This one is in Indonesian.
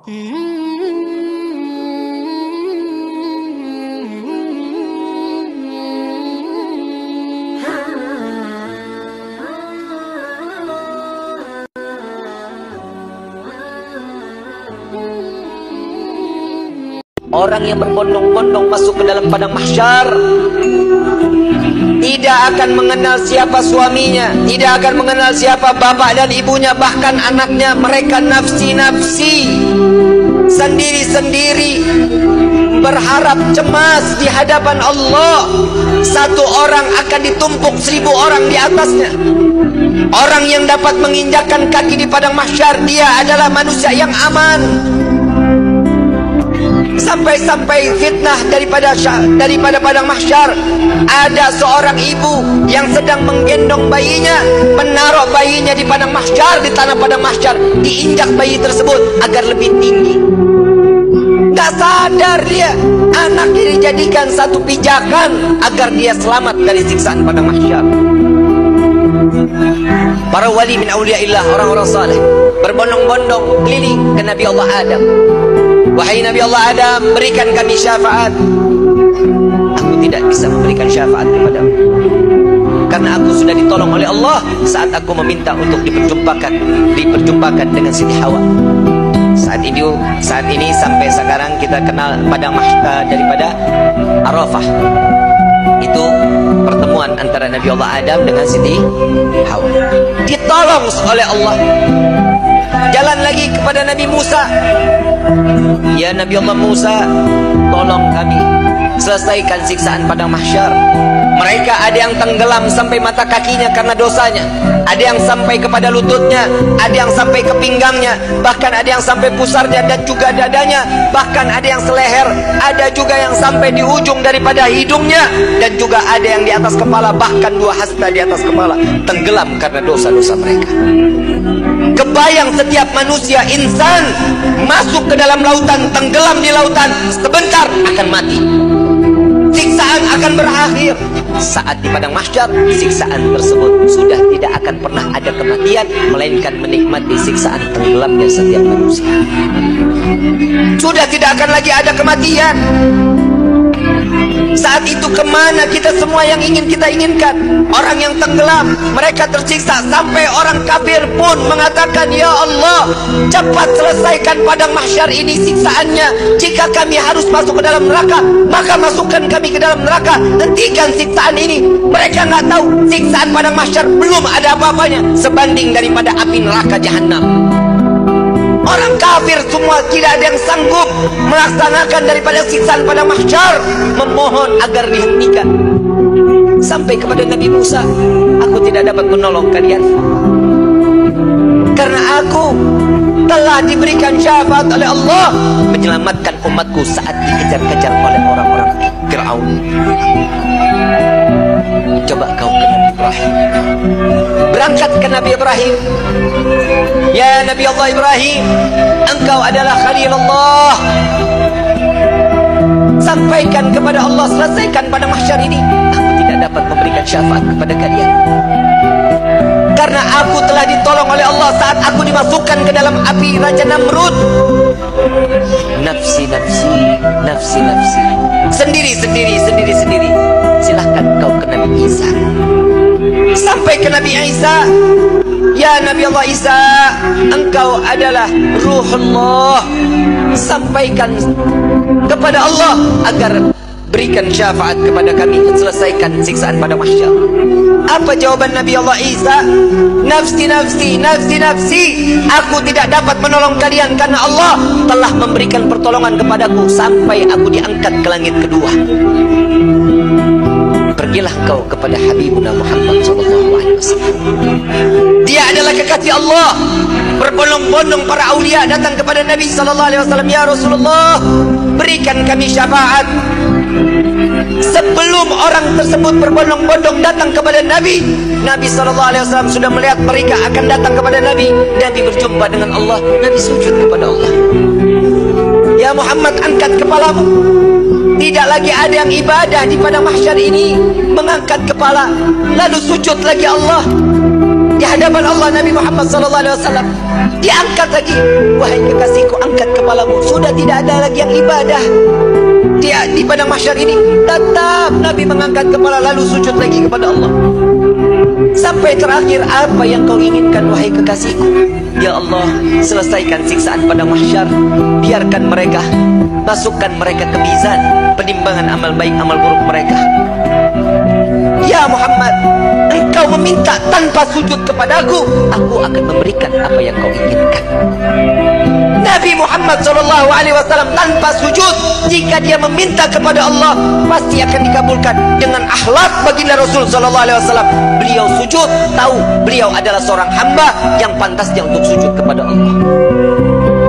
Orang yang berbondong-bondong masuk ke dalam padang mahsyar tidak akan mengenal siapa suaminya, tidak akan mengenal siapa bapak dan ibunya, bahkan anaknya. Mereka nafsi-nafsi, sendiri-sendiri, berharap cemas di hadapan Allah. Satu orang akan ditumpuk 1000 orang di atasnya. Orang yang dapat menginjakkan kaki di padang mahsyar, dia adalah manusia yang aman. Sampai-sampai fitnah daripada padang mahsyar, ada seorang ibu yang sedang menggendong bayinya, menaruh bayinya di padang mahsyar, di tanah padang mahsyar, diinjak bayi tersebut agar lebih tinggi. Gak sadar dia, anaknya dijadikan satu pijakan agar dia selamat dari siksaan padang mahsyar. Para wali min awliyaillah, orang-orang saleh, berbondong-bondong keliling ke Nabi Allah Adam. Wahai Nabi Allah Adam, berikan kami syafaat. Aku tidak bisa memberikan syafaat kepadamu, karena aku sudah ditolong oleh Allah saat aku meminta untuk diperjumpakan dengan Siti Hawa. Saat ini sampai sekarang kita kenal padang mahsyar daripada Arafah. Itu pertemuan antara Nabi Allah Adam dengan Siti Hawa. Ditolong oleh Allah. Jalan lagi kepada Nabi Musa. Ya Nabi Allah Musa, tolong kami selesaikan siksaan padang mahsyar. Mereka ada yang tenggelam sampai mata kakinya karena dosanya, ada yang sampai kepada lututnya, ada yang sampai ke pinggangnya, bahkan ada yang sampai pusarnya dan juga dadanya, bahkan ada yang seleher, ada juga yang sampai di ujung daripada hidungnya, dan juga ada yang di atas kepala, bahkan 2 hasta di atas kepala, tenggelam karena dosa-dosa mereka. Kebayang setiap manusia, insan, masuk ke dalam lautan, tenggelam di lautan, sebentar akan mati. Siksaan akan berakhir. Saat di padang mahsyar, siksaan tersebut sudah tidak akan pernah ada kematian, melainkan menikmati siksaan tenggelamnya setiap manusia. Sudah tidak akan lagi ada kematian. Saat itu kemana kita semua yang ingin kita inginkan? Orang yang tenggelam, mereka tersiksa, sampai orang kafir pun mengatakan, ya Allah, cepat selesaikan padang mahsyar ini siksaannya. Jika kami harus masuk ke dalam neraka, maka masukkan kami ke dalam neraka, hentikan siksaan ini. Mereka nggak tahu siksaan padang mahsyar belum ada apa-apanya sebanding daripada api neraka jahanam. Orang kafir semua tidak ada yang sanggup melaksanakan daripada siksaan padang mahsyar, memohon agar dihentikan. Sampai kepada Nabi Musa, aku tidak dapat menolong kalian karena aku telah diberikan syafaat oleh Allah menyelamatkan umatku saat dikejar-kejar oleh orang-orang Fir'aun. Coba kau ke Nabi Ibrahim, berangkat ke Nabi Ibrahim. Ya Nabi Allah Ibrahim, engkau adalah Khalil Allah. Sampaikan kepada Allah, selesaikan pada mahsyar ini. Aku tidak dapat memberikan syafaat kepada kalian karena aku telah ditolong oleh Allah saat aku dimasukkan ke dalam api Raja Namrud. Nafsi, nafsi, nafsi, nafsi. Sendiri, sendiri, sendiri, sendiri. Silahkan kau ke Nabi Isa. Sampai ke Nabi Isa. Ya Nabi Allah Isa, engkau adalah Ruhullah. Sampaikan kepada Allah agar berikan syafaat kepada kami, selesaikan siksaan pada mahsyar. Apa jawaban Nabi Allah Isa? Nafsi, nafsi, nafsi, nafsi. Aku tidak dapat menolong kalian karena Allah telah memberikan pertolongan kepadaku sampai aku diangkat ke langit kedua. Pergilah kau kepada Habibuna Muhammad SAW. Dia adalah kekasih Allah. Berbondong-bondong para aulia datang kepada Nabi SAW. Ya Rasulullah, berikan kami syafaat. Sebelum orang tersebut berbondong-bondong datang kepada Nabi, Nabi SAW sudah melihat mereka akan datang kepada Nabi. Nabi berjumpa dengan Allah. Nabi sujud kepada Allah. Ya Muhammad, angkat kepalamu. Tidak lagi ada yang ibadah di padang mahsyar ini mengangkat kepala lalu sujud lagi Allah di hadapan Allah. Nabi Muhammad SAW Diangkat lagi, wahai kekasihku, angkat kepalamu. Sudah tidak ada lagi yang ibadah. Dia di padang mahsyar ini tetap Nabi mengangkat kepala lalu sujud lagi kepada Allah. Sampai terakhir, apa yang kau inginkan wahai kekasihku? Ya Allah, selesaikan siksaan padang mahsyar. Biarkan mereka, masukkan mereka ke mizan penimbangan amal baik amal buruk mereka. Ya Muhammad, engkau meminta tanpa sujud kepadaku, aku akan memberikan apa yang kau inginkan. Nabi Muhammad SAW tanpa sujud, jika dia meminta kepada Allah, pasti akan dikabulkan. Dengan akhlak baginda Rasul SAW, beliau sujud, tahu beliau adalah seorang hamba yang pantasnya untuk sujud kepada Allah.